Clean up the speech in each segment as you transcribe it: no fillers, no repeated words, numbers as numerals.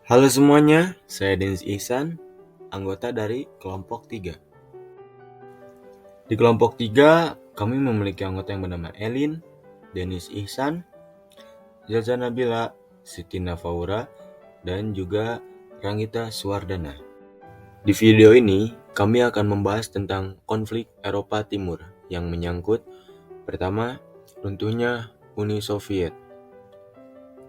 Halo semuanya, saya Denis Ihsan, anggota dari kelompok 3. Di kelompok 3, kami memiliki anggota yang bernama Elin, Denis Ihsan, Zelza Nabila, Siti Nafaura, dan juga Rangita Suwardana. Di video ini, kami akan membahas tentang konflik Eropa Timur yang menyangkut pertama, runtuhnya Uni Soviet.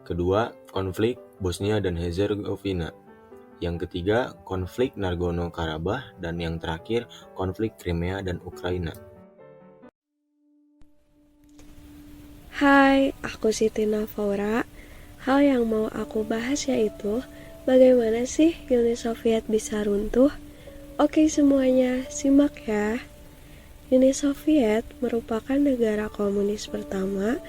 Kedua, konflik Bosnia dan Herzegovina. Yang ketiga, konflik Nagorno-Karabakh, dan yang terakhir, konflik Crimea dan Ukraina. Hai, aku Siti Nafaura. Hal yang mau aku bahas yaitu bagaimana sih Uni Soviet bisa runtuh? Oke semuanya, simak ya. Uni Soviet merupakan negara komunis pertama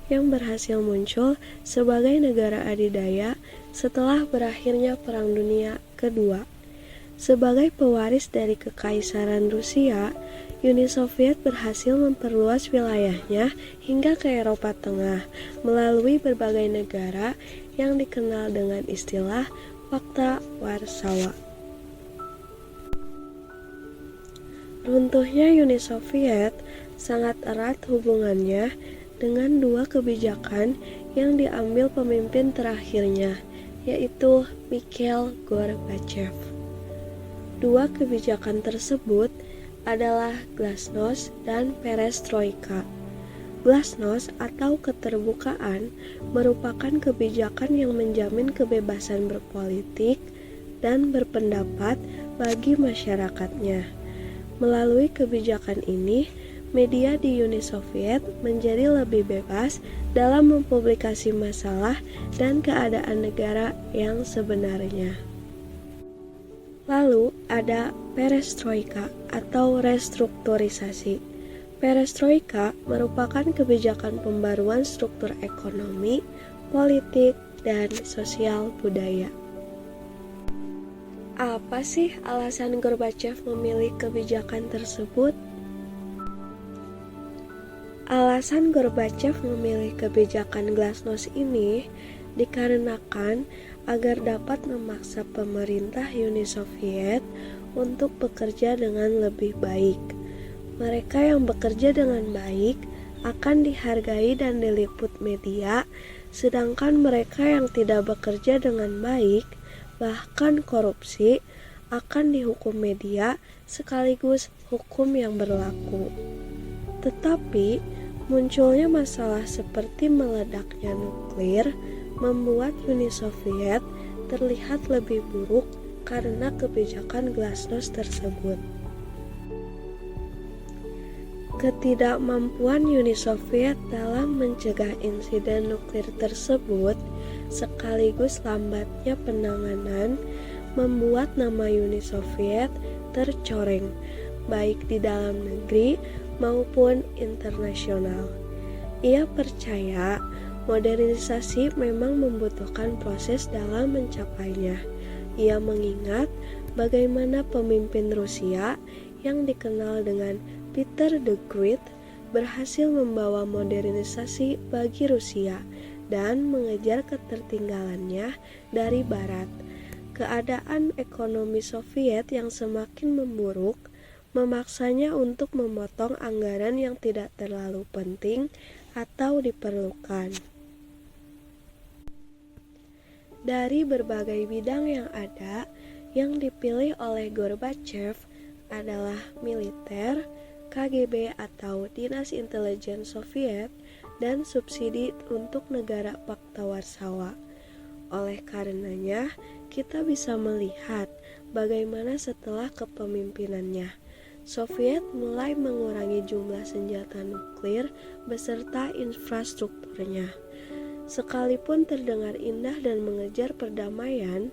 yang berhasil muncul sebagai negara adidaya setelah berakhirnya Perang Dunia Kedua. Sebagai pewaris dari Kekaisaran Rusia, Uni Soviet berhasil memperluas wilayahnya hingga ke Eropa Tengah melalui berbagai negara yang dikenal dengan istilah Pakta Warsawa. Runtuhnya Uni Soviet sangat erat hubungannya dengan dua kebijakan yang diambil pemimpin terakhirnya, yaitu Mikhail Gorbachev. Dua kebijakan tersebut adalah Glasnost dan Perestroika. Glasnost atau keterbukaan merupakan kebijakan yang menjamin kebebasan berpolitik dan berpendapat bagi masyarakatnya. Melalui kebijakan ini, media di Uni Soviet menjadi lebih bebas dalam mempublikasi masalah dan keadaan negara yang sebenarnya. Lalu ada perestroika atau restrukturisasi. Perestroika merupakan kebijakan pembaruan struktur ekonomi, politik, dan sosial budaya. Apa sih alasan Gorbachev memilih kebijakan tersebut? Alasan Gorbachev memilih kebijakan Glasnost ini dikarenakan agar dapat memaksa pemerintah Uni Soviet untuk bekerja dengan lebih baik. Mereka yang bekerja dengan baik akan dihargai dan diliput media, sedangkan mereka yang tidak bekerja dengan baik, bahkan korupsi, akan dihukum media sekaligus hukum yang berlaku. Tetapi, munculnya masalah seperti meledaknya nuklir membuat Uni Soviet terlihat lebih buruk karena kebijakan Glasnost tersebut. Ketidakmampuan Uni Soviet dalam mencegah insiden nuklir tersebut sekaligus lambatnya penanganan membuat nama Uni Soviet tercoreng baik di dalam negeri maupun internasional. Ia percaya modernisasi memang membutuhkan proses dalam mencapainya. Ia mengingat bagaimana pemimpin Rusia yang dikenal dengan Peter the Great berhasil membawa modernisasi bagi Rusia dan mengejar ketertinggalannya dari Barat. Keadaan ekonomi Soviet yang semakin memburuk memaksanya untuk memotong anggaran yang tidak terlalu penting atau diperlukan. Dari berbagai bidang yang ada, yang dipilih oleh Gorbachev adalah militer, KGB atau Dinas Intelijen Soviet, dan subsidi untuk negara Pakta Warsawa. Oleh karenanya, kita bisa melihat bagaimana setelah kepemimpinannya, Soviet mulai mengurangi jumlah senjata nuklir beserta infrastrukturnya. Sekalipun terdengar indah dan mengejar perdamaian,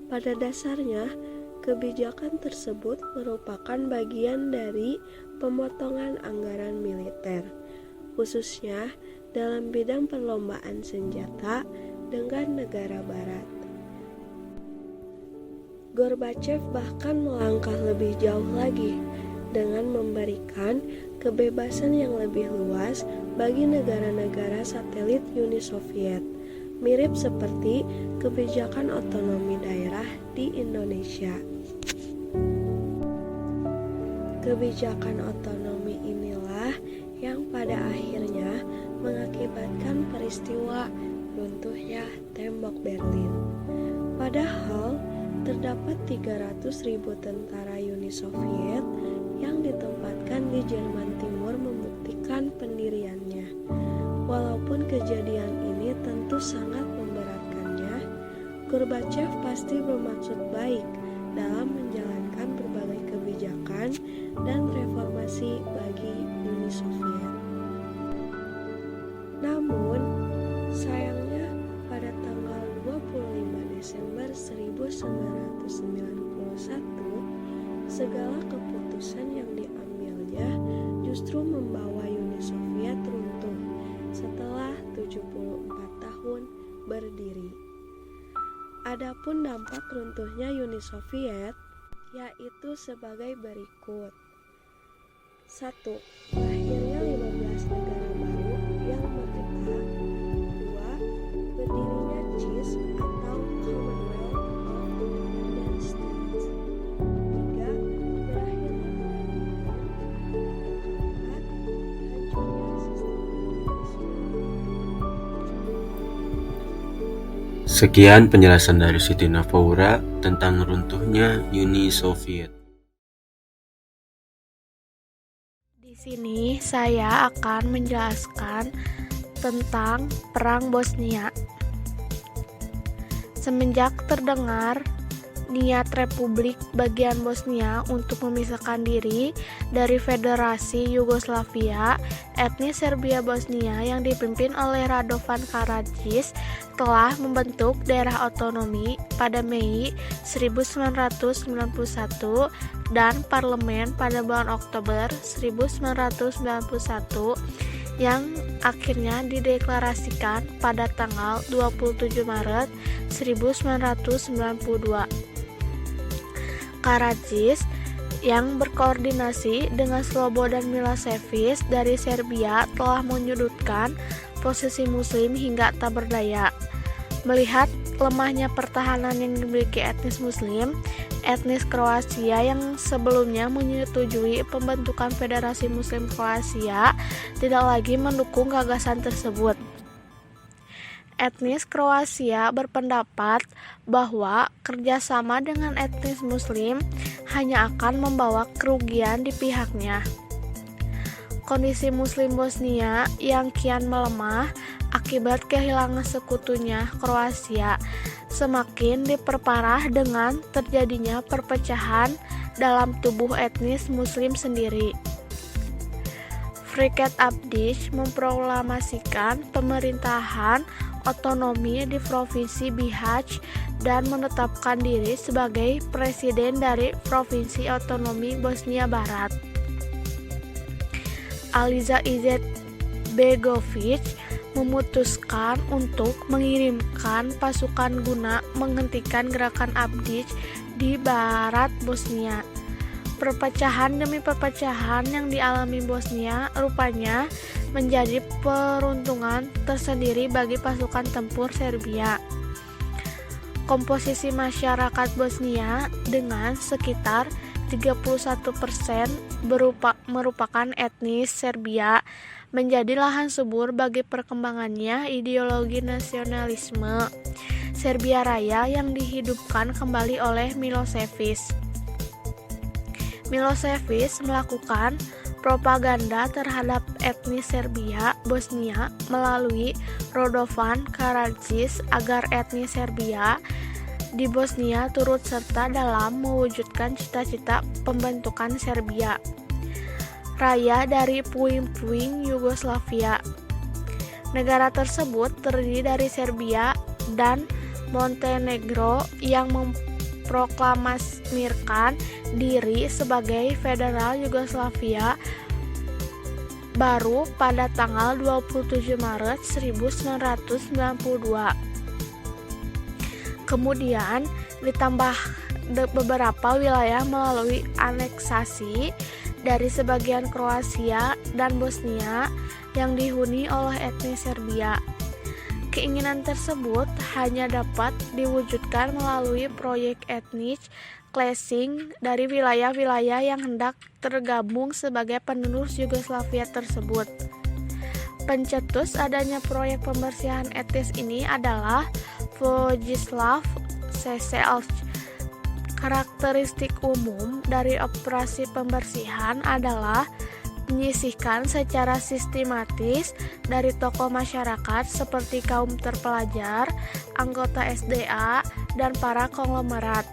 pada dasarnya kebijakan tersebut merupakan bagian dari pemotongan anggaran militer, khususnya dalam bidang perlombaan senjata dengan negara barat. Gorbachev bahkan melangkah lebih jauh lagi dengan memberikan kebebasan yang lebih luas bagi negara-negara satelit Uni Soviet. mirip seperti kebijakan otonomi daerah di Indonesia. Kebijakan otonomi inilah yang pada akhirnya mengakibatkan peristiwa runtuhnya tembok Berlin. Padahal terdapat 300.000 tentara Uni Soviet yang ditempatkan di Jerman Timur membuktikan pendiriannya. Walaupun kejadian ini tentu sangat memberatkannya, Gorbachev pasti bermaksud baik dalam menjalankan berbagai kebijakan dan reformasi bagi Uni Soviet. Namun, sayangnya pada tanggal 25 Desember 1991, segala keputusan yang diambilnya justru membawa Uni Soviet runtuh setelah 74 tahun berdiri. Adapun dampak runtuhnya Uni Soviet yaitu sebagai berikut. 1. Lahirnya 15 negara baru yang merdeka. 2. Berdirinya CIS atau Commonwealth of Independent States. 3. Berakhirnya perang. 4. Hancurnya sistem komunisme. Sekian penjelasan dari Siti Nafaura tentang runtuhnya Uni Soviet. Di sini saya akan menjelaskan tentang Perang Bosnia. Semenjak terdengar niat Republik Bagian Bosnia untuk memisahkan diri dari Federasi Yugoslavia, etnis Serbia Bosnia yang dipimpin oleh Radovan Karadzic telah membentuk daerah otonomi pada Mei 1991 dan parlemen pada bulan Oktober 1991 yang akhirnya dideklarasikan pada tanggal 27 Maret 1992. Karadzic yang berkoordinasi dengan Slobodan Milošević dari Serbia telah menyudutkan posisi Muslim hingga tak berdaya. Melihat lemahnya pertahanan yang dimiliki etnis Muslim, etnis Kroasia yang sebelumnya menyetujui pembentukan Federasi Muslim Kroasia tidak lagi mendukung gagasan tersebut. Etnis Kroasia berpendapat bahwa kerjasama dengan etnis Muslim hanya akan membawa kerugian di pihaknya. Kondisi Muslim Bosnia yang kian melemah akibat kehilangan sekutunya Kroasia semakin diperparah dengan terjadinya perpecahan dalam tubuh etnis Muslim sendiri. Fikret Abdić memproklamasikan pemerintahan otonomi di Provinsi Bihać dan menetapkan diri sebagai presiden dari Provinsi Otonomi Bosnia Barat. Aliza Izetbegovic memutuskan untuk mengirimkan pasukan guna menghentikan gerakan Abdić di barat Bosnia. Perpecahan demi perpecahan yang dialami Bosnia rupanya menjadi peruntungan tersendiri bagi pasukan tempur Serbia. Komposisi masyarakat Bosnia dengan sekitar 31% merupakan etnis Serbia menjadi lahan subur bagi perkembangannya ideologi nasionalisme Serbia Raya yang dihidupkan kembali oleh Milošević. Milošević melakukan propaganda terhadap etnis Serbia Bosnia melalui Radovan Karadzic agar etnis Serbia di Bosnia turut serta dalam mewujudkan cita-cita pembentukan Serbia Raya dari puing-puing Yugoslavia. Negara tersebut terdiri dari Serbia dan Montenegro yang memproklamirkan diri sebagai Federal Yugoslavia baru pada tanggal 27 Maret 1992. Kemudian ditambah beberapa wilayah melalui aneksasi dari sebagian Kroasia dan Bosnia yang dihuni oleh etnis Serbia. Keinginan tersebut hanya dapat diwujudkan melalui proyek etnis cleansing dari wilayah-wilayah yang hendak tergabung sebagai penerus Yugoslavia tersebut. Pencetus adanya proyek pembersihan etnis ini adalah Vojislav Šešelj. Karakteristik umum dari operasi pembersihan adalah menyisihkan secara sistematis dari tokoh masyarakat seperti kaum terpelajar, anggota SDA, dan para konglomerat.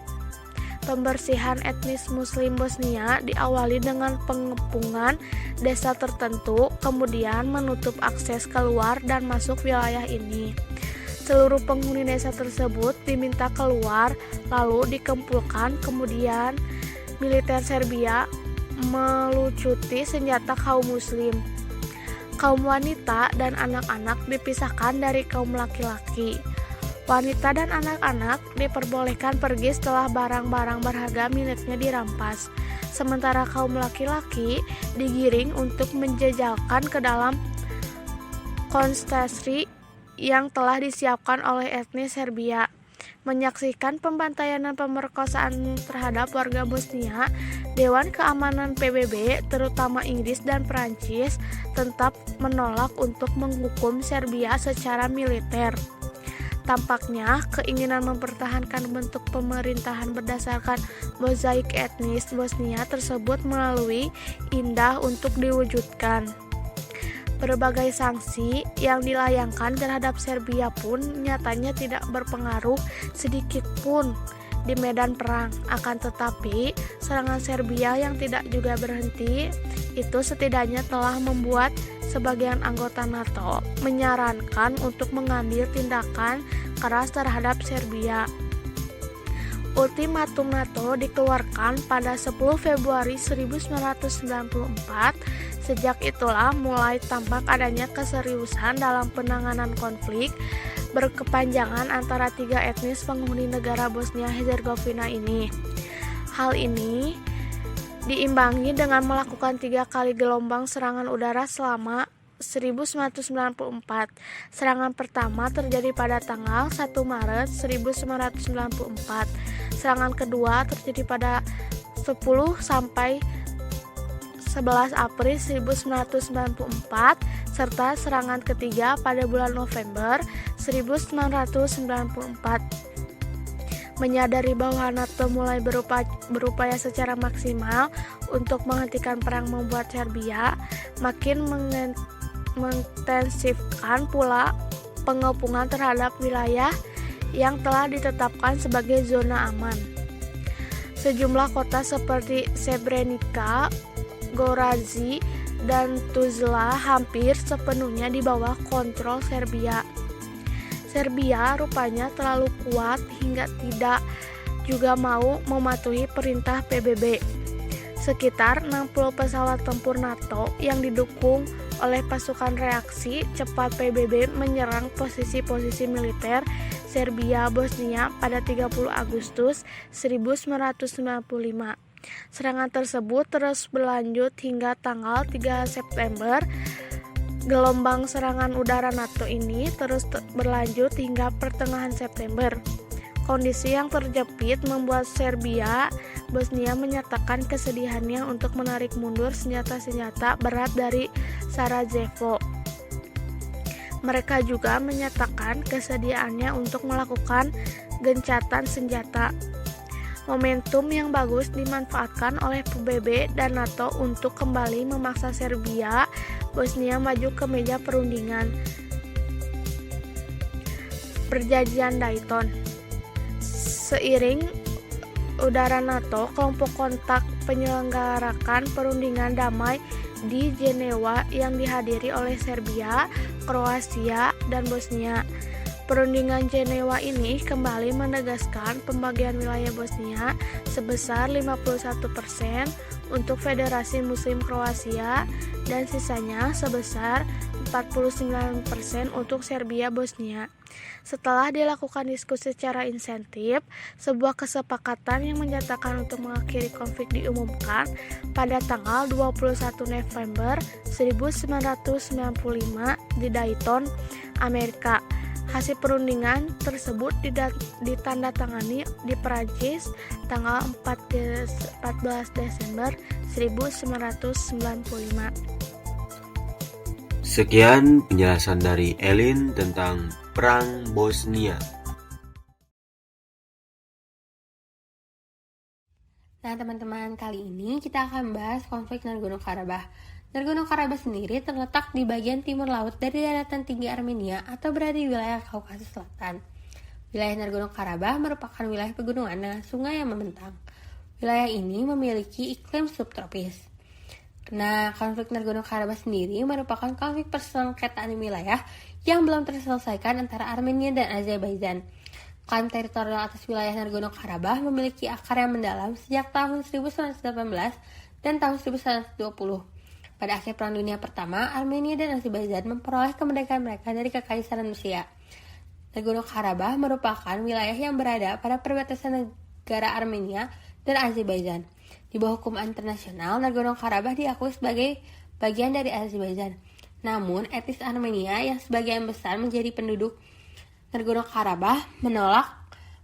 Pembersihan etnis Muslim Bosnia diawali dengan pengepungan desa tertentu, kemudian menutup akses keluar dan masuk wilayah ini. Seluruh penghuni desa tersebut diminta keluar, lalu dikumpulkan, kemudian militer Serbia melucuti senjata kaum muslim. Kaum wanita dan anak-anak dipisahkan dari kaum laki-laki. Wanita dan anak-anak diperbolehkan pergi setelah barang-barang berharga miliknya dirampas. Sementara kaum laki-laki digiring untuk menjejalkan ke dalam konsentrasi yang telah disiapkan oleh etnis Serbia. Menyaksikan pembantaian dan pemerkosaan terhadap warga Bosnia, Dewan Keamanan PBB, terutama Inggris dan Prancis, tetap menolak untuk menghukum Serbia secara militer. Tampaknya, keinginan mempertahankan bentuk pemerintahan berdasarkan mozaik etnis Bosnia tersebut melalui indah untuk diwujudkan. Berbagai sanksi yang dilayangkan terhadap Serbia pun nyatanya tidak berpengaruh sedikit pun di medan perang. Akan tetapi, serangan Serbia yang tidak juga berhenti itu setidaknya telah membuat sebagian anggota NATO menyarankan untuk mengambil tindakan keras terhadap Serbia. Ultimatum NATO dikeluarkan pada 10 Februari 1994. Sejak itulah mulai tampak adanya keseriusan dalam penanganan konflik berkepanjangan antara tiga etnis penghuni negara Bosnia-Herzegovina ini. Hal ini diimbangi dengan melakukan 3 kali gelombang serangan udara selama 1994. Serangan pertama terjadi pada tanggal 1 Maret 1994. Serangan kedua terjadi pada 10 sampai 11 April 1994 serta serangan ketiga pada bulan November 1994. Menyadari bahwa NATO mulai berupaya secara maksimal untuk menghentikan perang membuat Serbia makin mengintensifkan pula pengepungan terhadap wilayah yang telah ditetapkan sebagai zona aman. Sejumlah kota seperti Srebrenica, Gorazi, dan Tuzla hampir sepenuhnya di bawah kontrol Serbia. Serbia rupanya terlalu kuat hingga tidak juga mau mematuhi perintah PBB. Sekitar 60 pesawat tempur NATO yang didukung oleh pasukan reaksi cepat PBB menyerang posisi-posisi militer Serbia Bosnia pada 30 Agustus 1995. Serangan tersebut terus berlanjut hingga tanggal 3 September. Gelombang serangan udara NATO ini terus berlanjut hingga pertengahan September. Kondisi yang terjepit membuat Serbia Bosnia menyatakan kesedihannya untuk menarik mundur senjata-senjata berat dari Sarajevo. Mereka juga menyatakan kesediaannya untuk melakukan gencatan senjata. Momentum yang bagus dimanfaatkan oleh PBB dan NATO untuk kembali memaksa Serbia Bosnia maju ke meja perundingan. Perjanjian Dayton. Seiring udara NATO, kelompok kontak penyelenggarakan perundingan damai di Jenewa yang dihadiri oleh Serbia, Kroasia, dan Bosnia. Perundingan Jenewa ini kembali menegaskan pembagian wilayah Bosnia sebesar 51% untuk Federasi Muslim Kroasia dan sisanya sebesar 49% untuk Serbia Bosnia. Setelah dilakukan diskusi secara insentif, sebuah kesepakatan yang menyatakan untuk mengakhiri konflik diumumkan pada tanggal 21 November 1995 di Dayton, Amerika. Hasil perundingan tersebut ditandatangani di Perancis tanggal 14 Desember 1995. Sekian penjelasan dari Elin tentang Perang Bosnia. Nah teman-teman, kali ini kita akan bahas konflik Nagorno-Karabakh. Nagorno-Karabakh sendiri terletak di bagian timur laut dari daratan tinggi Armenia atau berada di wilayah Kaukasus Selatan. Wilayah Nagorno-Karabakh merupakan wilayah pegunungan dengan sungai yang membentang. Wilayah ini memiliki iklim subtropis. Nah, konflik Nagorno-Karabakh sendiri merupakan konflik persengketaan wilayah yang belum terselesaikan antara Armenia dan Azerbaijan. Klaim teritorial atas wilayah Nagorno-Karabakh memiliki akar yang mendalam sejak tahun 1918 dan tahun 1920. Pada akhir Perang Dunia Pertama, Armenia dan Azerbaijan memperoleh kemerdekaan mereka dari Kekaisaran Rusia. Nagorno-Karabakh merupakan wilayah yang berada pada perbatasan negara Armenia dan Azerbaijan. Di bawah hukum internasional, Nagorno-Karabakh diakui sebagai bagian dari Azerbaijan. Namun, etnis Armenia yang sebagian besar menjadi penduduk Nagorno-Karabakh menolak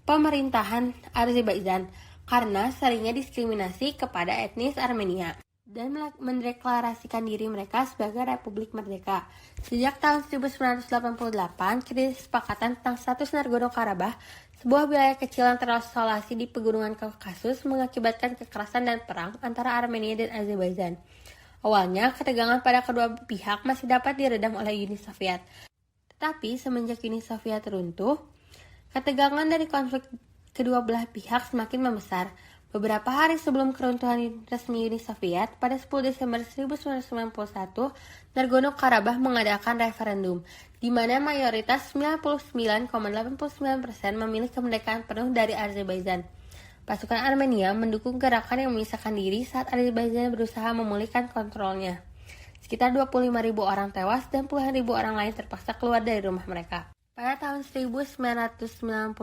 pemerintahan Azerbaijan karena seringnya diskriminasi kepada etnis Armenia dan mendeklarasikan diri mereka sebagai Republik Merdeka. Sejak tahun 1988, kesepakatan tentang status Nagorno-Karabakh, sebuah wilayah kecil yang terisolasi di pegunungan Kaukasus, mengakibatkan kekerasan dan perang antara Armenia dan Azerbaijan. Awalnya, ketegangan pada kedua pihak masih dapat diredam oleh Uni Soviet. Tetapi semenjak Uni Soviet runtuh, ketegangan dari konflik kedua belah pihak semakin membesar. Beberapa hari sebelum keruntuhan resmi Uni Soviet, pada 10 Desember 1991, Nagorno-Karabakh mengadakan referendum, di mana mayoritas 99,89% memilih kemerdekaan penuh dari Azerbaijan. Pasukan Armenia mendukung gerakan yang memisahkan diri saat Azerbaijan berusaha memulihkan kontrolnya. Sekitar 25.000 orang tewas dan puluhan ribu orang lain terpaksa keluar dari rumah mereka. Pada tahun 1994,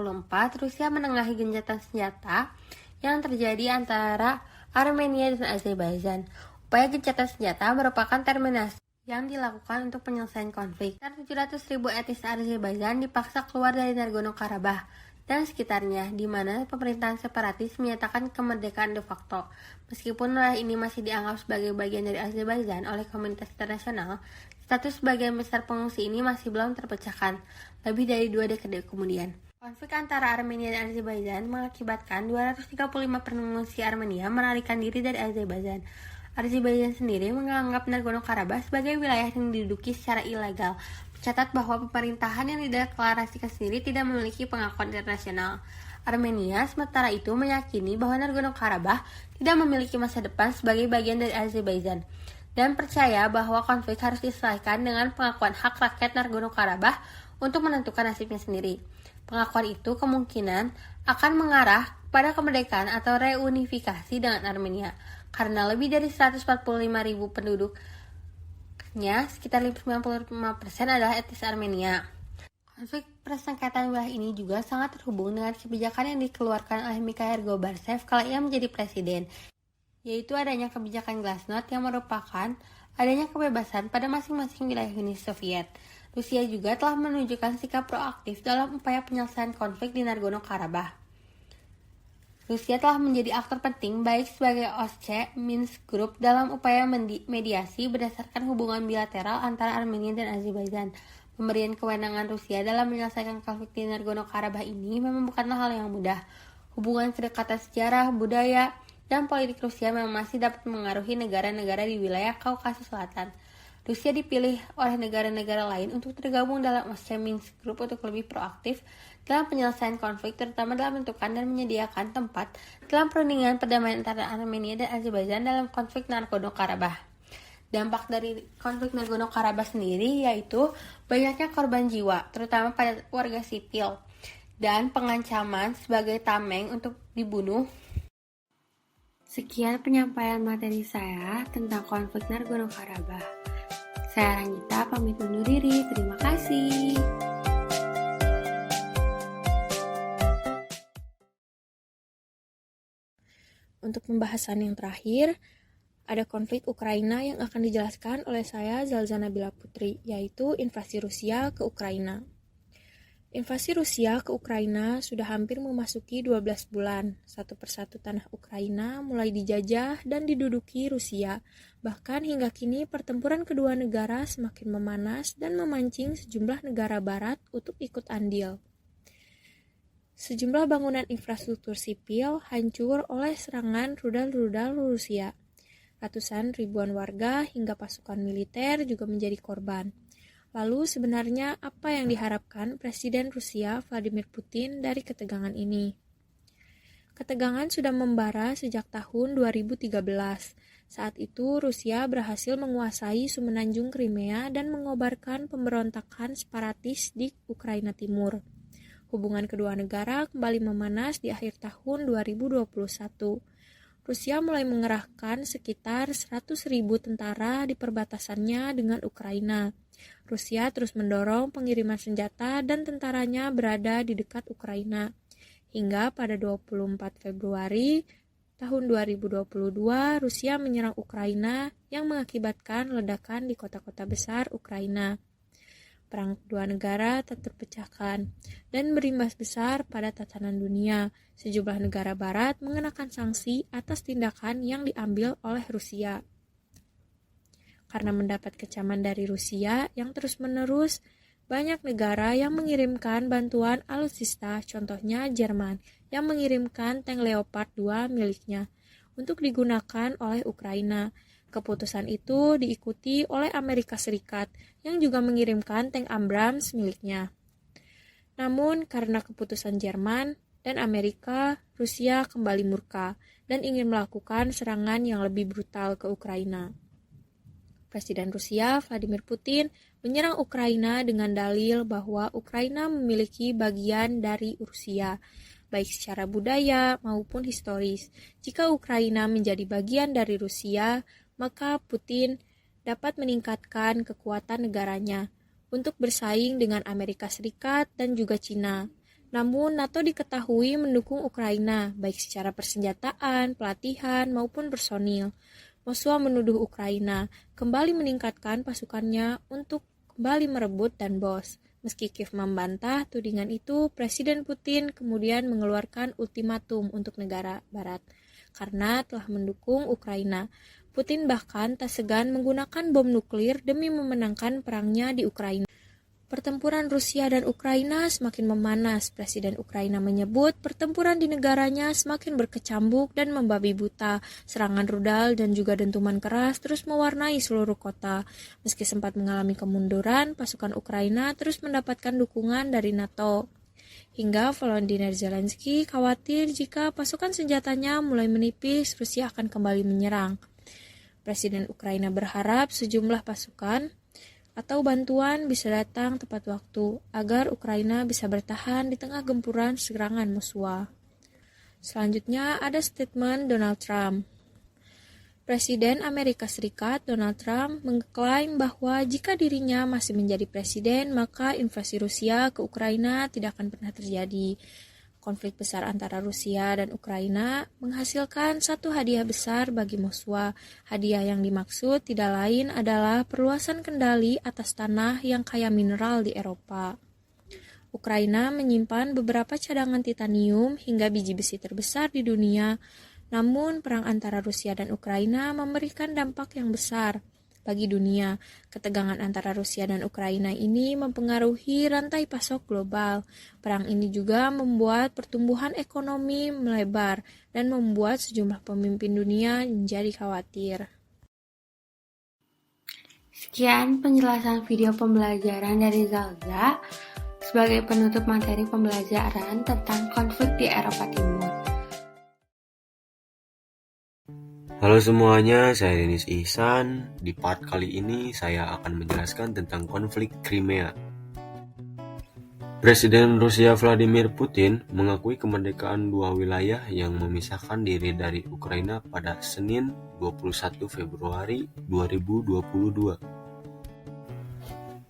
Rusia menengahi gencatan senjata yang terjadi antara Armenia dan Azerbaijan. Upaya gencatan senjata merupakan terminasi yang dilakukan untuk penyelesaian konflik. Sekitar 700.000 etnis Azerbaijan dipaksa keluar dari Nagorno-Karabakh dan sekitarnya, di mana pemerintahan separatis menyatakan kemerdekaan de facto. Meskipun wilayah ini masih dianggap sebagai bagian dari Azerbaijan oleh komunitas internasional, status sebagian besar pengungsi ini masih belum terpecahkan, lebih dari 2 dekade kemudian. Konflik antara Armenia dan Azerbaijan mengakibatkan 235 pengungsi Armenia melarikan diri dari Azerbaijan. Azerbaijan sendiri menganggap Nagorno-Karabakh sebagai wilayah yang diduduki secara ilegal. Mencatat bahwa pemerintahan yang dideklarasikan sendiri tidak memiliki pengakuan internasional. Armenia sementara itu meyakini bahwa Nagorno-Karabakh tidak memiliki masa depan sebagai bagian dari Azerbaijan dan percaya bahwa konflik harus diselesaikan dengan pengakuan hak rakyat Nagorno-Karabakh untuk menentukan nasibnya sendiri. Pengakuan itu kemungkinan akan mengarah pada kemerdekaan atau reunifikasi dengan Armenia, karena lebih dari 145.000 penduduknya, sekitar 95% adalah etnis Armenia. Konflik persengketaan wilayah ini juga sangat terhubung dengan kebijakan yang dikeluarkan oleh Mikhail Gorbachev kala ia menjadi presiden, yaitu adanya kebijakan Glasnost yang merupakan adanya kebebasan pada masing-masing wilayah Uni Soviet. Rusia juga telah menunjukkan sikap proaktif dalam upaya penyelesaian konflik di Nagorno-Karabakh. Rusia telah menjadi aktor penting baik sebagai OSCE Minsk Group dalam upaya mediasi berdasarkan hubungan bilateral antara Armenia dan Azerbaijan. Pemberian kewenangan Rusia dalam menyelesaikan konflik di Nagorno-Karabakh ini memang bukanlah hal yang mudah. Hubungan kedekatan sejarah, budaya, dan politik Rusia memang masih dapat mengaruhi negara-negara di wilayah Kaukasus Selatan. Rusia dipilih oleh negara-negara lain untuk tergabung dalam OSCE Minsk Group untuk lebih proaktif dalam penyelesaian konflik, terutama dalam menentukan dan menyediakan tempat dalam perundingan perdamaian antara Armenia dan Azerbaijan dalam konflik Nagorno-Karabakh. Dampak dari konflik Nagorno-Karabakh sendiri yaitu banyaknya korban jiwa, terutama pada warga sipil, dan pengancaman sebagai tameng untuk dibunuh. Sekian penyampaian materi saya tentang konflik Nagorno-Karabakh. Saya Ranita pamit undur diri. Terima kasih. Untuk pembahasan yang terakhir, ada konflik Ukraina yang akan dijelaskan oleh saya Zalzana Bila Putri, yaitu invasi Rusia ke Ukraina. Invasi Rusia ke Ukraina sudah hampir memasuki 12 bulan. Satu persatu tanah Ukraina mulai dijajah dan diduduki Rusia. Bahkan hingga kini pertempuran kedua negara semakin memanas dan memancing sejumlah negara barat untuk ikut andil. Sejumlah bangunan infrastruktur sipil hancur oleh serangan rudal-rudal Rusia. Ratusan ribuan warga hingga pasukan militer juga menjadi korban. Lalu sebenarnya apa yang diharapkan Presiden Rusia Vladimir Putin dari ketegangan ini? Ketegangan sudah membara sejak tahun 2013. Saat itu Rusia berhasil menguasai semenanjung Crimea dan mengobarkan pemberontakan separatis di Ukraina Timur. Hubungan kedua negara kembali memanas di akhir tahun 2021. Rusia mulai mengerahkan sekitar 100.000 tentara di perbatasannya dengan Ukraina. Rusia terus mendorong pengiriman senjata dan tentaranya berada di dekat Ukraina. Hingga pada 24 Februari tahun 2022, Rusia menyerang Ukraina yang mengakibatkan ledakan di kota-kota besar Ukraina. Perang kedua negara tak terpecahkan dan berimbas besar pada tatanan dunia. Sejumlah negara barat mengenakan sanksi atas tindakan yang diambil oleh Rusia. Karena mendapat kecaman dari Rusia yang terus-menerus, banyak negara yang mengirimkan bantuan alutsista, contohnya Jerman, yang mengirimkan tank Leopard 2 miliknya untuk digunakan oleh Ukraina. Keputusan itu diikuti oleh Amerika Serikat yang juga mengirimkan tank Abrams miliknya. Namun karena keputusan Jerman dan Amerika, Rusia kembali murka dan ingin melakukan serangan yang lebih brutal ke Ukraina. Presiden Rusia Vladimir Putin menyerang Ukraina dengan dalil bahwa Ukraina memiliki bagian dari Rusia, baik secara budaya maupun historis. Jika Ukraina menjadi bagian dari Rusia, maka Putin dapat meningkatkan kekuatan negaranya untuk bersaing dengan Amerika Serikat dan juga Cina. Namun NATO diketahui mendukung Ukraina, baik secara persenjataan, pelatihan, maupun personil. Moskwa menuduh Ukraina kembali meningkatkan pasukannya untuk kembali merebut Donbas. Meski Kiev membantah tudingan itu, Presiden Putin kemudian mengeluarkan ultimatum untuk negara barat karena telah mendukung Ukraina. Putin bahkan tak segan menggunakan bom nuklir demi memenangkan perangnya di Ukraina. Pertempuran Rusia dan Ukraina semakin memanas. Presiden Ukraina menyebut pertempuran di negaranya semakin berkecambuk dan membabi buta. Serangan rudal dan juga dentuman keras terus mewarnai seluruh kota. Meski sempat mengalami kemunduran, pasukan Ukraina terus mendapatkan dukungan dari NATO. Hingga Volodymyr Zelensky khawatir jika pasukan senjatanya mulai menipis, Rusia akan kembali menyerang. Presiden Ukraina berharap sejumlah pasukan atau bantuan bisa datang tepat waktu agar Ukraina bisa bertahan di tengah gempuran serangan Moskwa. Selanjutnya ada statement Donald Trump. Presiden Amerika Serikat Donald Trump mengklaim bahwa jika dirinya masih menjadi presiden, maka invasi Rusia ke Ukraina tidak akan pernah terjadi. Konflik besar antara Rusia dan Ukraina menghasilkan satu hadiah besar bagi Moskwa. Hadiah yang dimaksud tidak lain adalah perluasan kendali atas tanah yang kaya mineral di Eropa. Ukraina menyimpan beberapa cadangan titanium hingga biji besi terbesar di dunia. Namun, perang antara Rusia dan Ukraina memberikan dampak yang besar bagi dunia. Ketegangan antara Rusia dan Ukraina ini mempengaruhi rantai pasok global. Perang ini juga membuat pertumbuhan ekonomi melebar dan membuat sejumlah pemimpin dunia menjadi khawatir. Sekian penjelasan video pembelajaran dari Zalza sebagai penutup materi pembelajaran tentang konflik di Eropa Timur. Halo semuanya, saya Denis Ihsan. Di part kali ini saya akan menjelaskan tentang konflik Crimea. Presiden Rusia Vladimir Putin mengakui kemerdekaan dua wilayah yang memisahkan diri dari Ukraina pada Senin 21 Februari 2022.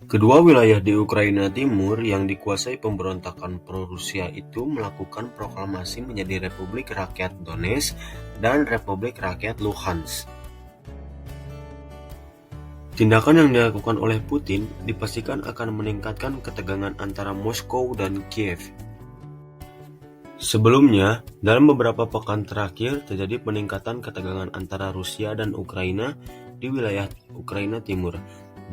Kedua wilayah di Ukraina Timur yang dikuasai pemberontakan pro-Rusia itu melakukan proklamasi menjadi Republik Rakyat Donetsk dan Republik Rakyat Luhansk. Tindakan yang dilakukan oleh Putin dipastikan akan meningkatkan ketegangan antara Moskow dan Kiev. Sebelumnya, dalam beberapa pekan terakhir terjadi peningkatan ketegangan antara Rusia dan Ukraina di wilayah Ukraina Timur,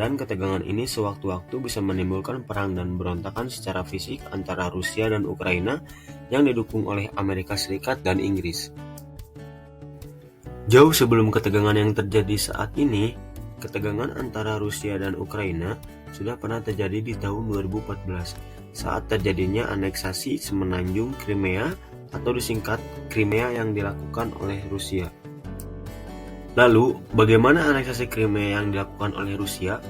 dan ketegangan ini sewaktu-waktu bisa menimbulkan perang dan berontakan secara fisik antara Rusia dan Ukraina yang didukung oleh Amerika Serikat dan Inggris. Jauh sebelum ketegangan yang terjadi saat ini, ketegangan antara Rusia dan Ukraina sudah pernah terjadi di tahun 2014 saat terjadinya aneksasi semenanjung Crimea atau disingkat Crimea yang dilakukan oleh Rusia. Lalu, bagaimana aneksasi Crimea yang dilakukan oleh Rusia?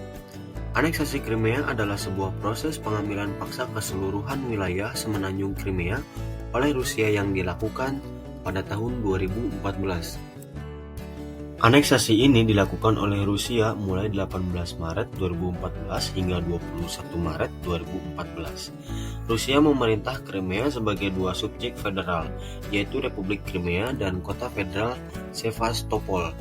Aneksasi Crimea adalah sebuah proses pengambilan paksa keseluruhan wilayah semenanjung Crimea oleh Rusia yang dilakukan pada tahun 2014. Aneksasi ini dilakukan oleh Rusia mulai 18 Maret 2014 hingga 21 Maret 2014. Rusia memerintah Crimea sebagai dua subjek federal, yaitu Republik Crimea dan kota federal Sevastopol.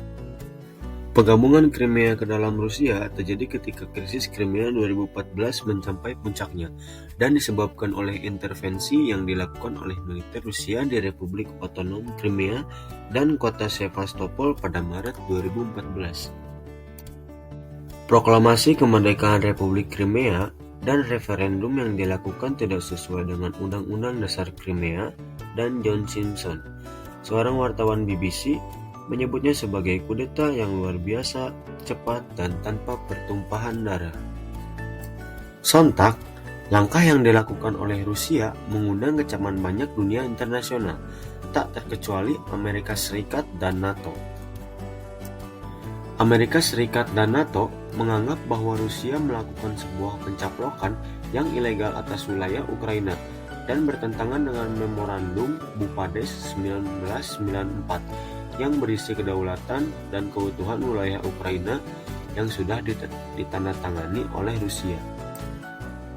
Penggabungan Crimea ke dalam Rusia terjadi ketika krisis Crimea 2014 mencapai puncaknya dan disebabkan oleh intervensi yang dilakukan oleh militer Rusia di Republik Otonom Crimea dan kota Sevastopol pada Maret 2014. Proklamasi kemerdekaan Republik Crimea dan referendum yang dilakukan tidak sesuai dengan Undang-Undang Dasar Crimea, dan John Simpson, seorang wartawan BBC, menyebutnya sebagai kudeta yang luar biasa, cepat, dan tanpa pertumpahan darah. Sontak, langkah yang dilakukan oleh Rusia mengundang kecaman banyak dunia internasional, tak terkecuali Amerika Serikat dan NATO. Amerika Serikat dan NATO menganggap bahwa Rusia melakukan sebuah pencaplokan yang ilegal atas wilayah Ukraina dan bertentangan dengan Memorandum Budapest 1994 yang berisi kedaulatan dan keutuhan wilayah Ukraina yang sudah ditandatangani oleh Rusia.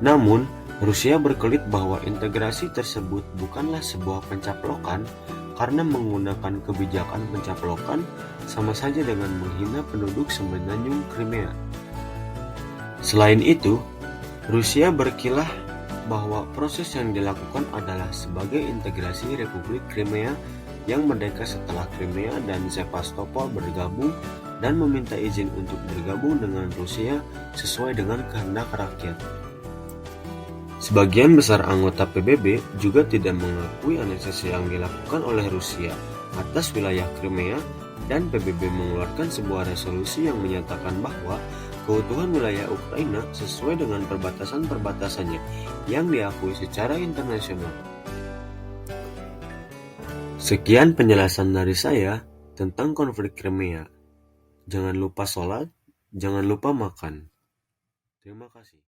Namun, Rusia berkelit bahwa integrasi tersebut bukanlah sebuah pencaplokan karena menggunakan kebijakan pencaplokan sama saja dengan menghina penduduk semenanjung Crimea. Selain itu, Rusia berkilah bahwa proses yang dilakukan adalah sebagai integrasi Republik Crimea yang merdeka setelah Crimea dan Sevastopol bergabung dan meminta izin untuk bergabung dengan Rusia sesuai dengan kehendak rakyat. Sebagian besar anggota PBB juga tidak mengakui aneksasi yang dilakukan oleh Rusia atas wilayah Crimea, dan PBB mengeluarkan sebuah resolusi yang menyatakan bahwa keutuhan wilayah Ukraina sesuai dengan perbatasan-perbatasannya yang diakui secara internasional. Sekian penjelasan dari saya tentang konflik Crimea. Jangan lupa sholat, jangan lupa makan. Terima kasih.